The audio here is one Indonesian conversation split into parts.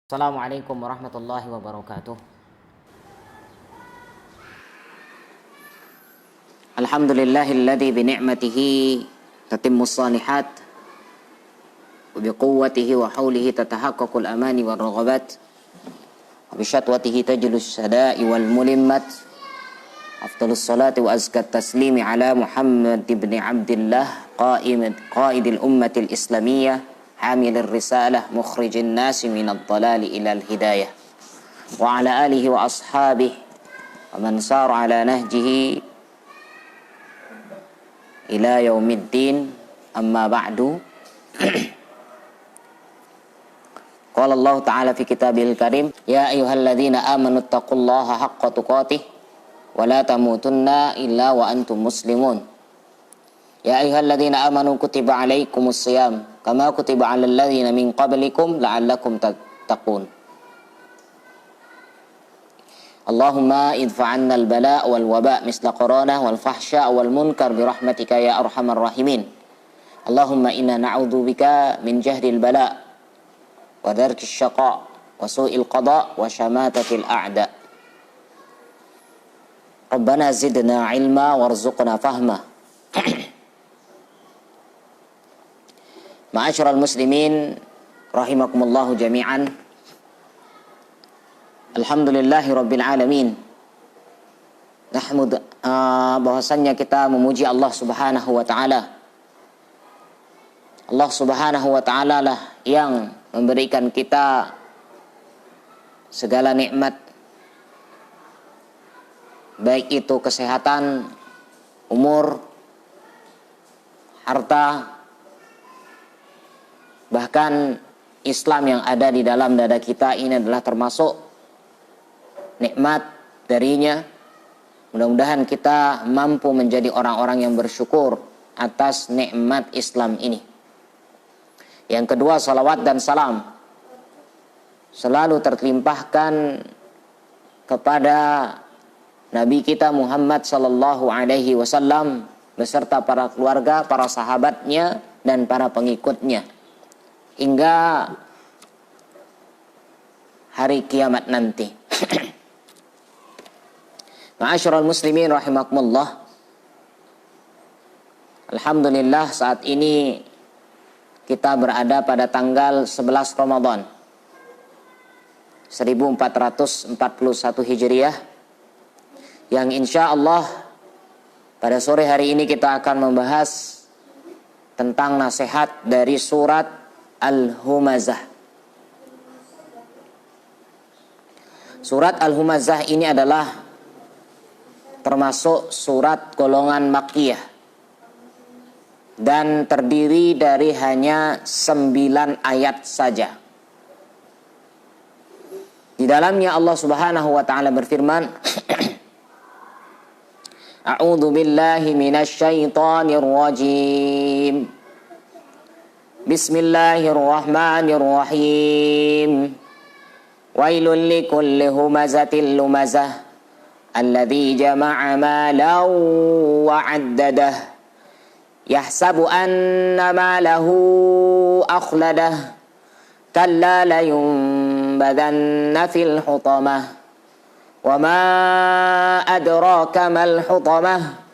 Assalamualaikum warahmatullahi wabarakatuh. Alhamdulillahilladzi bi ni'matihi tatimmus shalihat wa bi quwwatihi wa haulihi tatahaqqaqul amani war raghabat wa bi syatwatihi tajlus sada'i wal mulimmat. Afdhalus salati wa azkat taslimi ala Muhammad ibn Abdillah qaidil ummatil islamiyyah hamilur risalah mukhrijin nasi minad dhalali ilal hidayah wa ala alihi wa ashabihi wa man sara ala nahjihi ila yaumiddin, amma ba'du. Qala Allah ta'ala fi kitabil karim, ya ayyuhalladzina amanu taqullaha haqqa tuqatih wa la tamutunna illa wa antum muslimun. Ya ayyuhalladzina amanu kutiba alaikumus shiyam kama kutiba alal ladzina min qablikum la'allakum tattaqun. Allahumma idfa 'anna al-bala' wal waba' misla corona wal fahsya wal munkar bi rahmatika ya arhamar rahimin. Allahumma inna na'udzubika min jahdil bala' wa darkis syaqa' wa su'il qada' wa syamatatil a'da. Rabbana zidna 'ilma warzuqna fahma. Ma'asyiral muslimin rahimakumullahu jami'an. Alhamdulillahi rabbil alamin. Nahmud bahwasannya kita memuji Allah Subhanahu wa taala. Allah Subhanahu wa taala lah yang memberikan kita segala nikmat, baik itu kesehatan, umur, harta, bahkan Islam yang ada di dalam dada kita ini adalah termasuk nikmat darinya. Mudah-mudahan kita mampu menjadi orang-orang yang bersyukur atas nikmat Islam ini. Yang kedua, salawat dan salam selalu terlimpahkan kepada Nabi kita Muhammad sallallahu alaihi wasallam beserta para keluarga, para sahabatnya dan para pengikutnya hingga hari kiamat nanti. Ma'asyiral muslimin rahimakumullah. Alhamdulillah saat ini kita berada pada tanggal 11 Ramadan 1441 Hijriah, yang insya Allah pada sore hari ini kita akan membahas tentang nasihat dari surat Al-Humazah. Surat Al-Humazah ini adalah termasuk surat golongan Makkiyah dan terdiri dari hanya 9 ayat saja. Di dalamnya Allah Subhanahu wa taala berfirman, A'udzu billahi minasy syaithanir rajim. Bismillahirrahmanirrahim. Wailul likulli humazatil lumazah alladzi jama'a malan wa 'addadah yahsabu anna malahu akhladah kalla layunbadanna fil hutamah wa ma adraka mal hutamah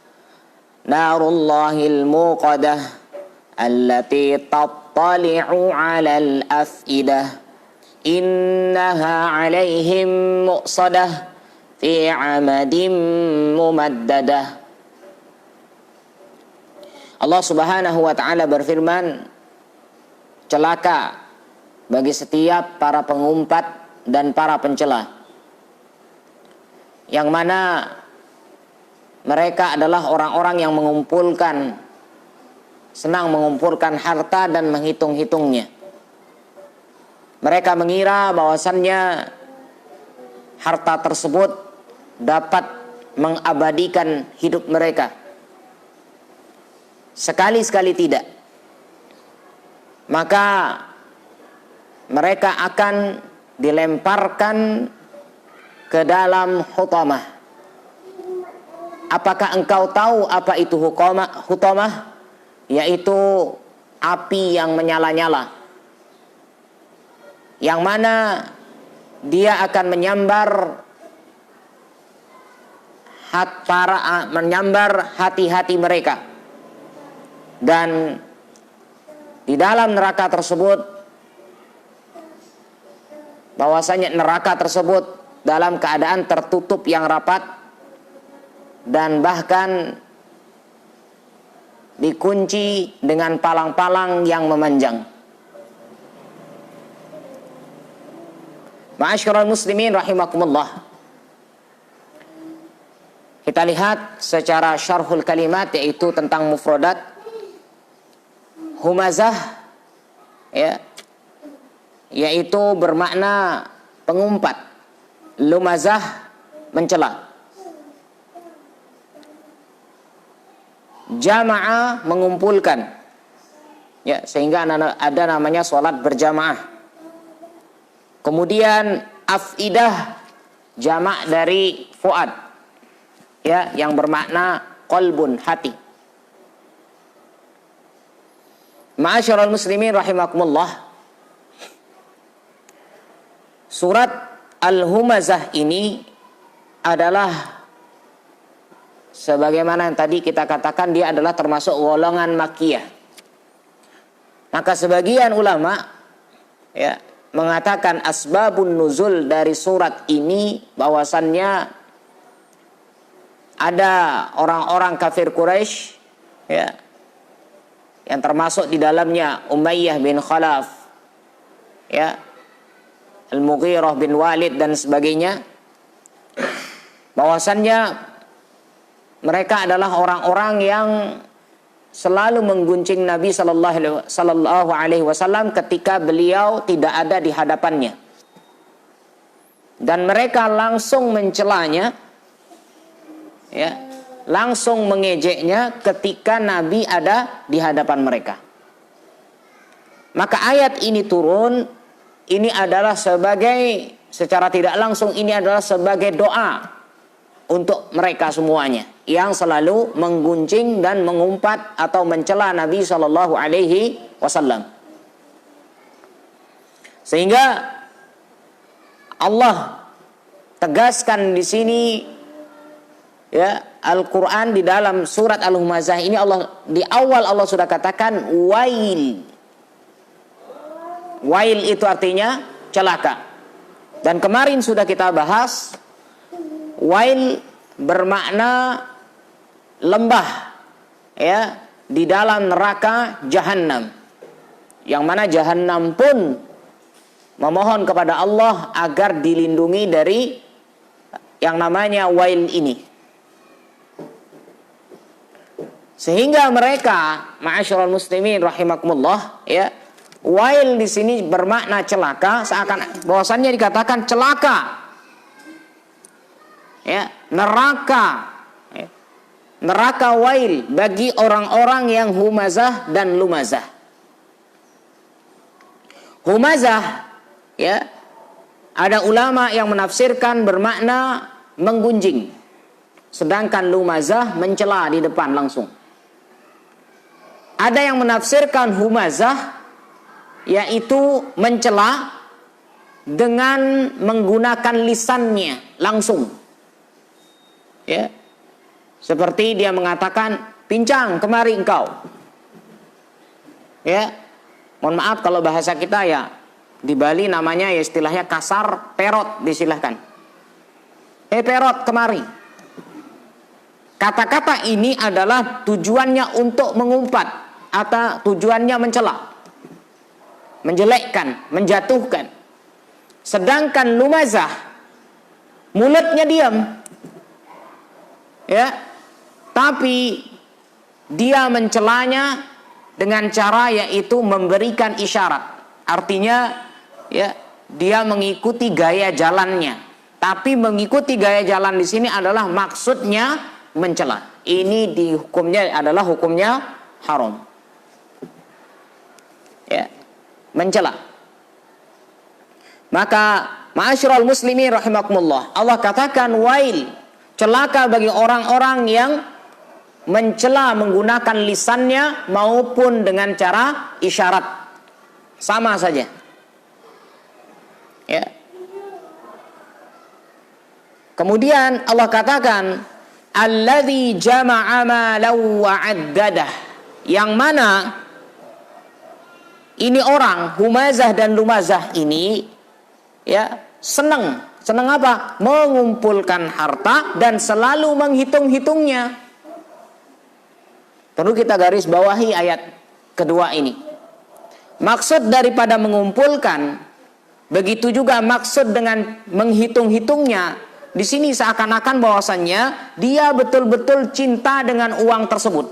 narullahil muqadah allati tattali'u 'alal af'idah innaha 'alaihim muqsadah fi 'amadin mumaddadah. Allah Subhanahu wa taala berfirman, celaka bagi setiap para pengumpat dan para pencela, yang mana mereka adalah orang-orang yang senang mengumpulkan harta dan menghitung-hitungnya. Mereka mengira bahwasannya harta tersebut dapat mengabadikan hidup mereka. Sekali-sekali tidak. Maka mereka akan dilemparkan ke dalam hutamah. Apakah engkau tahu apa itu hutamah? Yaitu api yang menyala-nyala, yang mana dia akan menyambar hati-hati mereka. Dan di dalam neraka tersebut, bahwasanya neraka tersebut dalam keadaan tertutup yang rapat dan bahkan dikunci dengan palang-palang yang memanjang. Ma'asyiral muslimin rahimakumullah. Kita lihat secara syarhul kalimat, yaitu tentang mufradat. Humazah, ya, yaitu bermakna pengumpat. Lumazah, mencela. Jamaah, mengumpulkan, ya, sehingga ada namanya sholat berjamaah. Kemudian afidah, jamak dari fuad, ya, yang bermakna qalbun, hati. Ma'asyiral muslimin rahimakumullah. Surat Al-Humazah ini adalah, sebagaimana yang tadi kita katakan, dia adalah termasuk golongan Makkiyah. Maka sebagian ulama, ya, mengatakan asbabun nuzul dari surat ini bahwasannya ada orang-orang kafir Quraisy, ya, yang termasuk di dalamnya Umayyah bin Khalaf, ya, Al-Mughirah bin Walid dan sebagainya, bahwasannya mereka adalah orang-orang yang selalu mengguncing Nabi Sallallahu Alaihi Wasallam ketika beliau tidak ada di hadapannya, dan mereka langsung mencelanya, ya, langsung mengejeknya ketika Nabi ada di hadapan mereka. Maka ayat ini turun, ini adalah secara tidak langsung ini adalah sebagai doa untuk mereka semuanya yang selalu mengguncing dan mengumpat atau mencela Nabi Shallallahu Alaihi Wasallam. Sehingga Allah tegaskan di sini, ya, Al-Quran di dalam surat Al-Humazah ini, Allah di awal Allah sudah katakan wail. Wail itu artinya celaka. Dan kemarin sudah kita bahas, wail bermakna lembah, ya, di dalam neraka Jahannam, yang mana Jahannam pun memohon kepada Allah agar dilindungi dari yang namanya wail ini. Sehingga mereka, ma'asyiral muslimin rahimakumullah, ya, wail di sini bermakna celaka, seakan bahwasannya dikatakan celaka, ya, neraka, ya, neraka wail bagi orang-orang yang humazah dan lumazah. Humazah, ya, ada ulama yang menafsirkan bermakna menggunjing, sedangkan lumazah mencela di depan langsung. Ada yang menafsirkan humazah yaitu mencela dengan menggunakan lisannya langsung, ya, seperti dia mengatakan, pincang kemari engkau, ya. Mohon maaf kalau bahasa kita, ya, di Bali namanya, ya, istilahnya kasar, perot, disilahkan. Perot kemari. Kata-kata ini adalah tujuannya untuk mengumpat atau tujuannya mencela, menjelekkan, menjatuhkan. Sedangkan lumazah, mulutnya diam, ya, tapi dia mencelanya dengan cara yaitu memberikan isyarat. Artinya, ya, dia mengikuti gaya jalannya. Tapi mengikuti gaya jalan di sini adalah maksudnya mencela. Ini dihukumnya adalah hukumnya haram, ya, mencela. Maka ma'asyiral muslimin rahimakumullah, Allah katakan wail, celaka bagi orang-orang yang mencela menggunakan lisannya maupun dengan cara isyarat, sama saja, ya. Kemudian Allah katakan, alladzi jama'a malan wa 'addadah, yang mana ini orang Humazah dan Lumazah ini ya senang apa? Mengumpulkan harta dan selalu menghitung-hitungnya. Perlu kita garis bawahi ayat kedua ini. Maksud daripada mengumpulkan, begitu juga maksud dengan menghitung-hitungnya. Di sini seakan-akan bahwasannya dia betul-betul cinta dengan uang tersebut.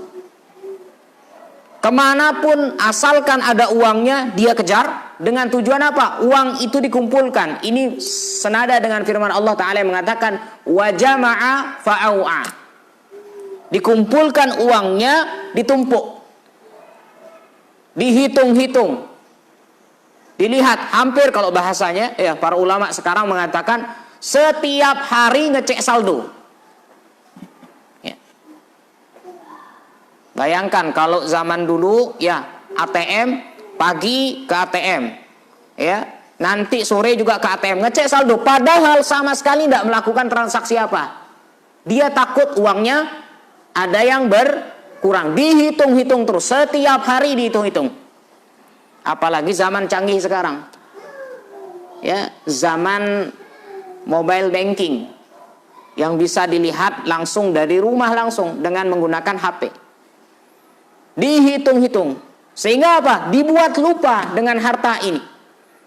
Kemanapun asalkan ada uangnya dia kejar. Dengan tujuan apa? Uang itu dikumpulkan. Ini senada dengan firman Allah Ta'ala yang mengatakan wa jama'a fa'au'a. Dikumpulkan uangnya, ditumpuk, dihitung-hitung, dilihat. Hampir kalau bahasanya ya para ulama sekarang mengatakan setiap hari ngecek saldo. Ya. Bayangkan kalau zaman dulu ya ATM, pagi ke ATM, ya nanti sore juga ke ATM ngecek saldo, padahal sama sekali tidak melakukan transaksi apa. Dia takut uangnya ada yang berkurang, dihitung-hitung terus, setiap hari dihitung-hitung. Apalagi zaman canggih sekarang, ya zaman mobile banking yang bisa dilihat langsung dari rumah langsung dengan menggunakan HP. Dihitung-hitung sehingga apa? Dibuat lupa dengan harta ini.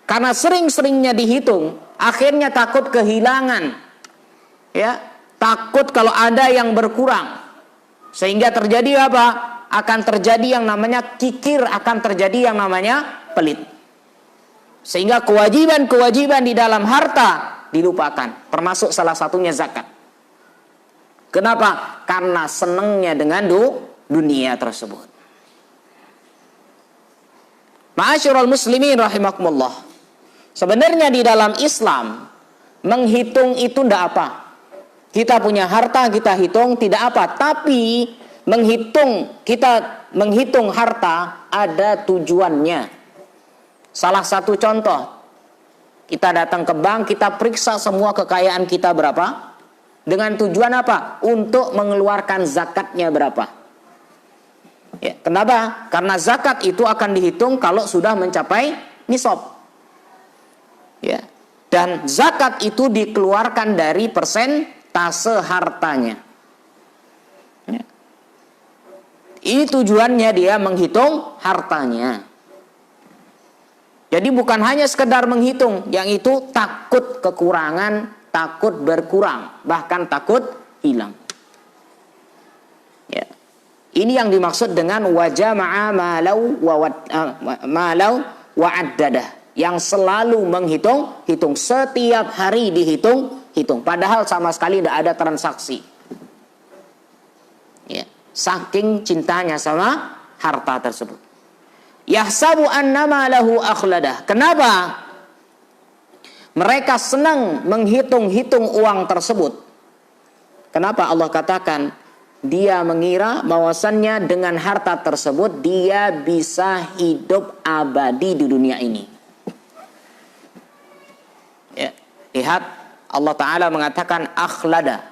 Karena sering-seringnya dihitung, akhirnya takut kehilangan. Ya, takut kalau ada yang berkurang. Sehingga terjadi apa? Akan terjadi yang namanya kikir, akan terjadi yang namanya pelit. Sehingga kewajiban-kewajiban di dalam harta dilupakan, termasuk salah satunya zakat. Kenapa? Karena senangnya dengan dunia tersebut. Ma'asyiral muslimin rahimakumullah. Sebenarnya di dalam Islam menghitung itu tidak apa. Kita punya harta kita hitung tidak apa, tapi kita menghitung harta ada tujuannya. Salah satu contoh, kita datang ke bank, kita periksa semua kekayaan kita berapa. Dengan tujuan apa? Untuk mengeluarkan zakatnya berapa. Ya, kenapa? Karena zakat itu akan dihitung kalau sudah mencapai nisab. Ya. Dan zakat itu dikeluarkan dari persentase hartanya. Ya. Ini tujuannya dia menghitung hartanya. Jadi bukan hanya sekedar menghitung, yang itu takut kekurangan, takut berkurang, bahkan takut hilang. Ya. Ini yang dimaksud dengan wajama'a malau wa addadah, yang selalu menghitung, setiap hari dihitung, padahal sama sekali tidak ada transaksi. Ya, saking cintanya sama harta tersebut. Yahsabu annama lahu akhladah. Kenapa? Mereka senang menghitung-hitung uang tersebut. Kenapa Allah katakan dia mengira bahwasannya dengan harta tersebut dia bisa hidup abadi di dunia ini. Ya, lihat Allah Ta'ala mengatakan akhlada.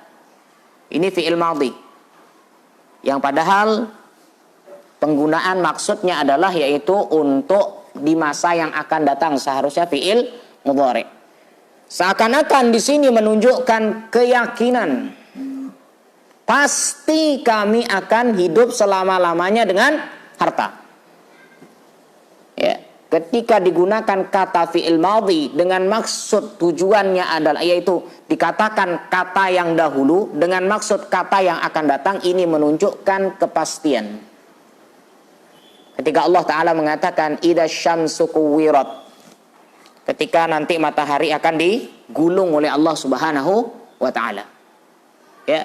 Ini fi'il madhi. Yang padahal penggunaan maksudnya adalah yaitu untuk di masa yang akan datang, seharusnya fi'il mudhari'. Seakan-akan di sini menunjukkan keyakinan, pasti kami akan hidup selama-lamanya dengan harta. Ya, ketika digunakan kata fi'il madhi dengan maksud tujuannya adalah yaitu dikatakan kata yang dahulu dengan maksud kata yang akan datang, ini menunjukkan kepastian. Ketika Allah Ta'ala mengatakan idza syamsu kuwirat, ketika nanti matahari akan digulung oleh Allah Subhanahu wa Ta'ala. Ya.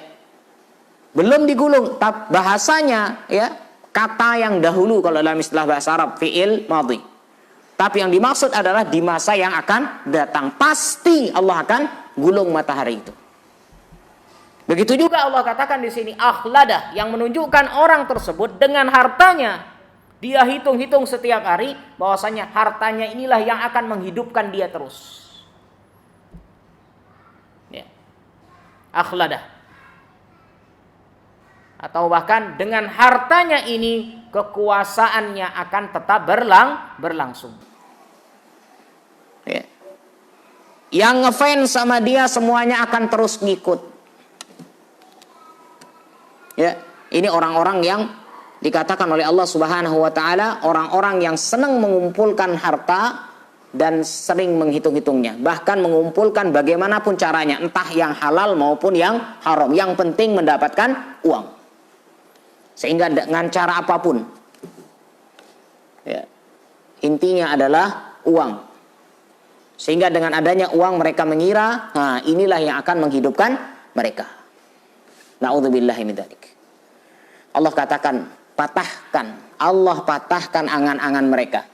Belum digulung, tapi bahasanya ya kata yang dahulu kalau dalam istilah bahasa Arab fi'il madhi. Tapi yang dimaksud adalah di masa yang akan datang pasti Allah akan gulung matahari itu. Begitu juga Allah katakan di sini akhladah, yang menunjukkan orang tersebut dengan hartanya dia hitung-hitung setiap hari bahwasanya hartanya inilah yang akan menghidupkan dia terus. Ya. akhladah. Atau bahkan dengan hartanya ini kekuasaannya akan tetap berlangsung. Ya. Yang ngefans sama dia semuanya akan terus ngikut. Ya, ini orang-orang yang dikatakan oleh Allah Subhanahu wa taala orang-orang yang senang mengumpulkan harta dan sering menghitung-hitungnya, bahkan mengumpulkan bagaimanapun caranya, entah yang halal maupun yang haram, yang penting mendapatkan uang. Sehingga dengan cara apapun, ya, intinya adalah uang. Sehingga dengan adanya uang mereka mengira, nah inilah yang akan menghidupkan mereka. Na'udzubillahi min dzalik. Allah katakan, Allah patahkan angan-angan mereka.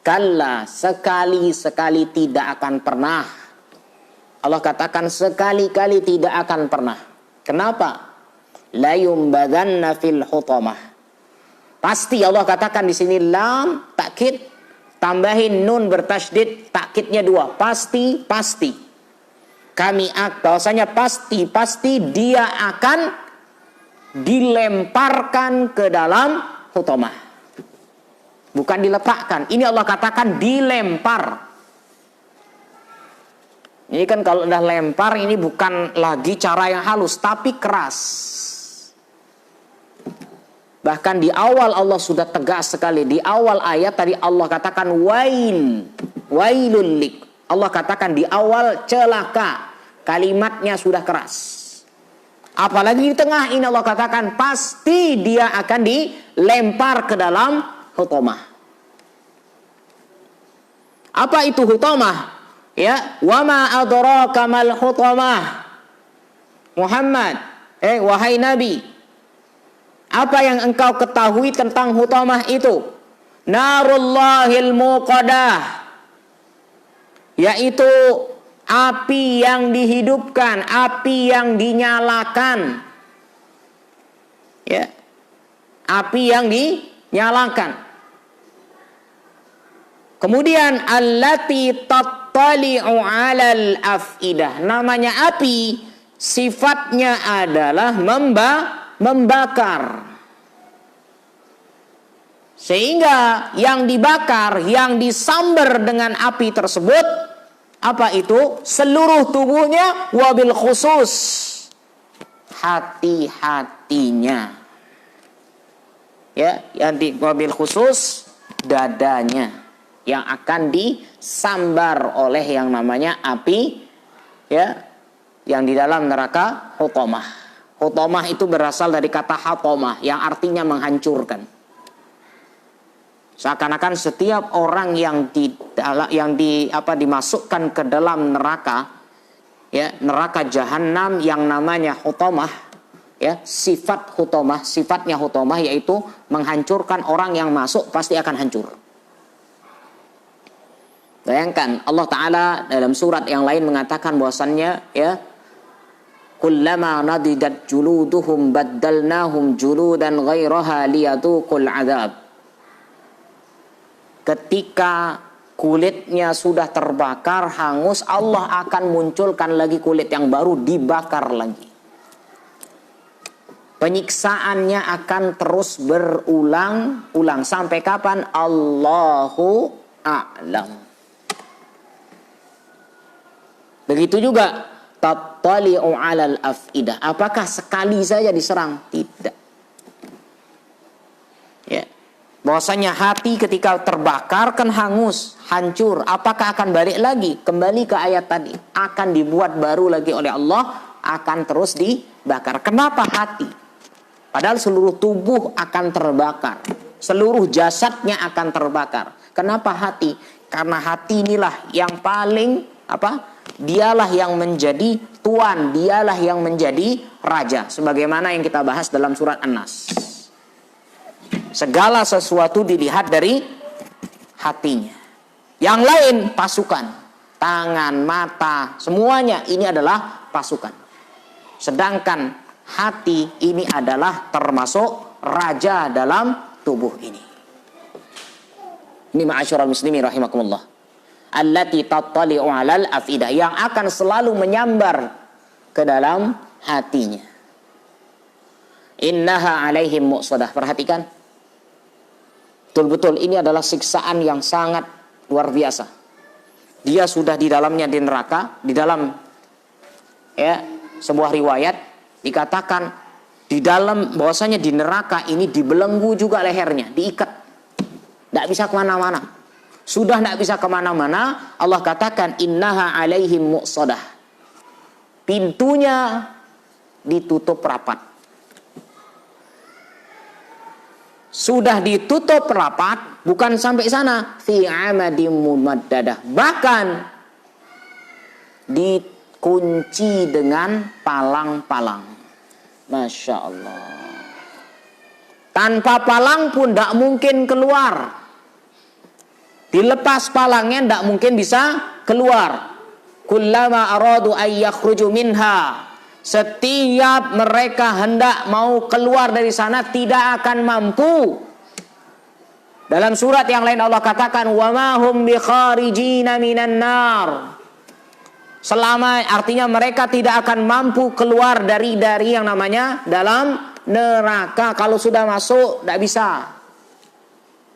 Kalla, sekali-sekali tidak akan pernah. Allah katakan sekali-kali tidak akan pernah. Kenapa? La yumbadanna fil hutamah. Pasti Allah katakan di sini lam takkid, tambahin nun bertasydid, takkidnya 2. Pasti, pasti. Bahwasanya pasti dia akan dilemparkan ke dalam hutamah. Bukan diletakkan. Ini Allah katakan dilempar. Ini kan kalau udah lempar ini bukan lagi cara yang halus, tapi keras. Bahkan di awal Allah sudah tegas sekali. Di awal ayat tadi Allah katakan wailul lik. Allah katakan di awal celaka. Kalimatnya sudah keras. Apalagi di tengah ini Allah katakan pasti dia akan dilempar ke dalam hutamah. Apa itu hutamah? Ya, wa ma adraka mal hutamah. Muhammad, wahai Nabi, apa yang engkau ketahui tentang hutamah itu? Narullahil muqadah, yaitu api yang dihidupkan, api yang dinyalakan. Ya. Api yang dinyalakan. Kemudian allati tattali'u 'alal afidah. Namanya api, sifatnya adalah membakar. Sehingga yang dibakar, yang disambar dengan api tersebut, apa itu? Seluruh tubuhnya, wabil khusus hati-hatinya. Ya, yang wabil khusus dadanya yang akan disambar oleh yang namanya api, ya, yang di dalam neraka hutamah. Hutamah itu berasal dari kata hatomah yang artinya menghancurkan. Seakan-akan setiap orang yang dimasukkan ke dalam neraka, ya, neraka jahanam yang namanya hutamah, ya, sifatnya hutamah yaitu menghancurkan, orang yang masuk pasti akan hancur. Bayangkan Allah Ta'ala dalam surat yang lain mengatakan bahwasannya, ya, kullama nadidat juluduhum baddalnahum juludan ghairaha liyadhuqul adzab. Ketika kulitnya sudah terbakar, hangus, Allah akan munculkan lagi kulit yang baru, dibakar lagi. Penyiksaannya akan terus berulang-ulang. Sampai kapan? Allahu a'lam. Begitu juga tattali'u 'alal afidah. Apakah sekali saja diserang? Tidak. Ya. Bahwasanya hati ketika terbakar kan hangus, hancur. Apakah akan balik lagi? Kembali ke ayat tadi. Akan dibuat baru lagi oleh Allah, akan terus dibakar. Kenapa hati? Padahal seluruh tubuh akan terbakar. Seluruh jasadnya akan terbakar. Kenapa hati? Karena hati inilah yang paling dialah yang menjadi tuan, dialah yang menjadi raja. Sebagaimana yang kita bahas dalam surat An-Nas. Segala sesuatu dilihat dari hatinya. Yang lain pasukan. Tangan, mata, semuanya ini adalah pasukan. Sedangkan hati ini adalah termasuk raja dalam tubuh ini. Ini ma'asyiral muslimin rahimakumullah. Allati tattali'u 'alal afidah, yang akan selalu menyambar ke dalam hatinya. Innaha alaihim muqsadah. Perhatikan. Betul-betul ini adalah siksaan yang sangat luar biasa. Dia sudah di dalamnya di neraka, di dalam sebuah riwayat dikatakan di dalam bahwasanya di neraka ini dibelenggu juga lehernya, diikat. Tidak bisa kemana-mana. Sudah tidak bisa kemana-mana, Allah katakan innaha alaihim muqsadah. Pintunya ditutup rapat. Sudah ditutup rapat, bukan sampai sana, fi amadim mumaddadah. Bahkan dikunci dengan palang-palang. Masya Allah. Tanpa palang pun tidak mungkin keluar. Dilepas palangnya tidak mungkin bisa keluar. Kullama aradu ay yakhruju minha. Setiap mereka hendak mau keluar dari sana tidak akan mampu. Dalam surat yang lain Allah katakan wa ma hum bikharijina minan nar. Selama artinya mereka tidak akan mampu keluar dari yang namanya dalam neraka. Kalau sudah masuk tidak bisa.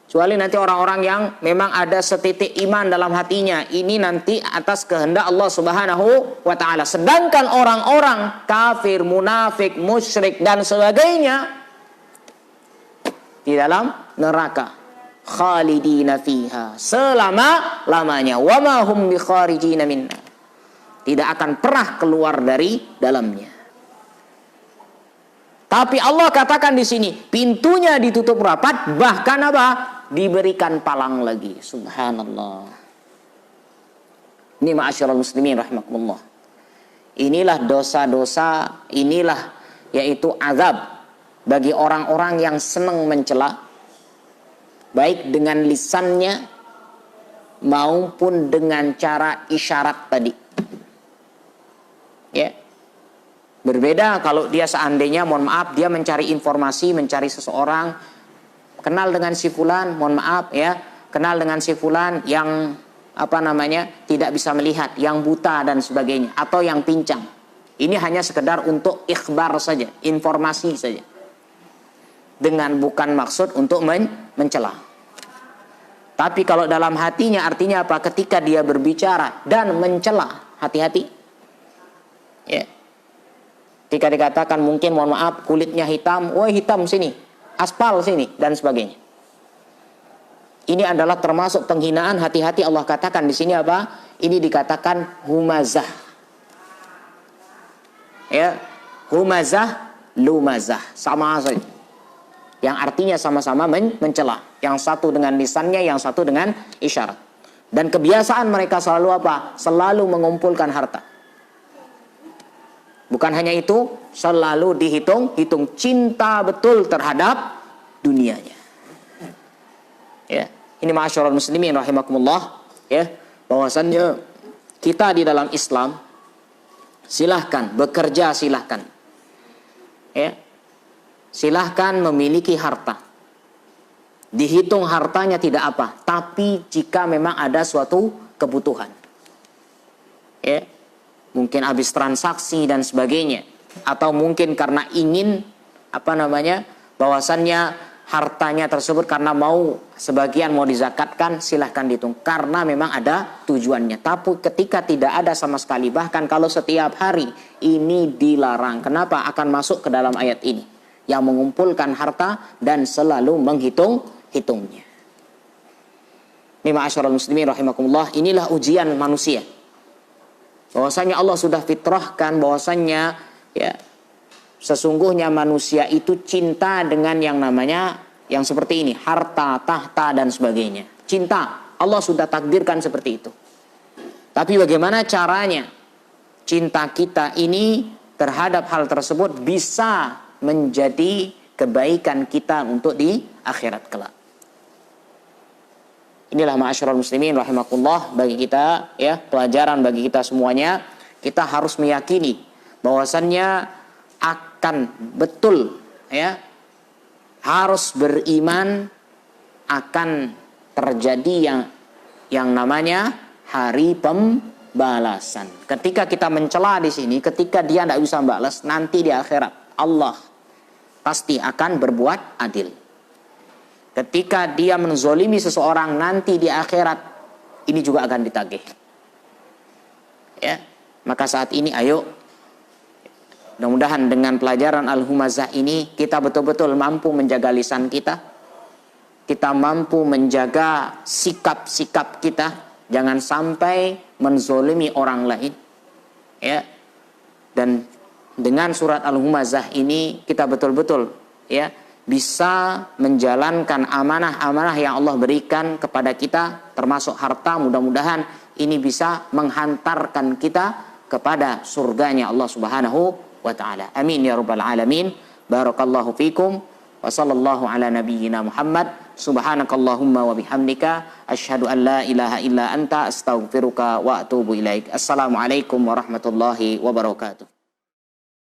Kecuali nanti orang-orang yang memang ada setitik iman dalam hatinya. Ini nanti atas kehendak Allah Subhanahu wa ta'ala. Sedangkan orang-orang kafir, munafik, musyrik dan sebagainya di dalam neraka. Khalidina fiha. Selama-lamanya. Wa ma hum bikharijina minna. Tidak akan pernah keluar dari dalamnya. Tapi Allah katakan di sini, pintunya ditutup rapat, bahkan apa? Diberikan palang lagi. Subhanallah. Ini ma'asyiral muslimin rahimakumullah. Inilah dosa-dosa, inilah yaitu azab bagi orang-orang yang senang mencela, baik dengan lisannya maupun dengan cara isyarat tadi. Ya. Berbeda kalau dia seandainya, mohon maaf, dia mencari informasi, mencari seseorang, kenal dengan si fulan, mohon maaf ya, kenal dengan si fulan yang tidak bisa melihat, yang buta dan sebagainya, atau yang pincang. Ini hanya sekedar untuk ikhbar saja, informasi saja. Dengan bukan maksud untuk mencela. Tapi kalau dalam hatinya artinya apa? Ketika dia berbicara dan mencela, hati-hati. Ya. Ketika dikatakan mungkin mohon maaf kulitnya hitam, wah hitam sini, aspal sini dan sebagainya. Ini adalah termasuk penghinaan, hati-hati Allah katakan di sini apa? Ini dikatakan humazah. Ya, humazah, lumazah, sama saja. Yang artinya sama-sama mencela. Yang satu dengan lisannya, yang satu dengan isyarat. Dan kebiasaan mereka selalu apa? Selalu mengumpulkan harta. Bukan hanya itu, selalu dihitung cinta betul terhadap dunianya. Ya, ini ma'asyiral muslimin rahimakumullah, ya, bahwasannya kita di dalam Islam silahkan bekerja, silahkan. Ya. Silahkan memiliki harta. Dihitung hartanya tidak apa, tapi jika memang ada suatu kebutuhan. Ya. Mungkin habis transaksi dan sebagainya, atau mungkin karena ingin bahwasannya hartanya tersebut karena sebagian mau dizakatkan, silahkan dihitung karena memang ada tujuannya. Tapi ketika tidak ada sama sekali, bahkan kalau setiap hari, ini dilarang. Kenapa? Akan masuk ke dalam ayat ini yang mengumpulkan harta dan selalu menghitungnya. Ini ma'asyiral muslimin rahimakumullah, inilah ujian manusia. Bahwasanya Allah sudah fitrahkan bahwasanya ya sesungguhnya manusia itu cinta dengan yang namanya yang seperti ini, harta, tahta dan sebagainya. Cinta, Allah sudah takdirkan seperti itu. Tapi bagaimana caranya cinta kita ini terhadap hal tersebut bisa menjadi kebaikan kita untuk di akhirat kelak. Inilah ma'asyiral muslimin rahimakumullah, bagi kita ya, pelajaran bagi kita semuanya. Kita harus meyakini bahwasannya akan betul ya, harus beriman akan terjadi yang namanya hari balasan. Ketika kita mencela di sini, ketika dia tidak bisa balas, nanti di akhirat Allah pasti akan berbuat adil. Ketika dia menzolimi seseorang, nanti di akhirat ini juga akan ditagih. Ya, maka saat ini ayo, mudah-mudahan dengan pelajaran Al-Humazah ini kita betul-betul mampu menjaga lisan kita. Kita mampu menjaga sikap-sikap kita, jangan sampai menzolimi orang lain. Ya. Dan dengan surat Al-Humazah ini kita betul-betul ya bisa menjalankan amanah-amanah yang Allah berikan kepada kita, termasuk harta. Mudah-mudahan ini bisa menghantarkan kita kepada surganya Allah Subhanahu wa ta'ala. Amin ya rabbal alamin. Barakallahu fikum wa sallallahu ala nabiyyina Muhammad. Subhanakallahumma wa bihamdika asyhadu an la ilaha illa anta astaghfiruka wa atubu ilaik. Assalamualaikum warahmatullahi wabarakatuh.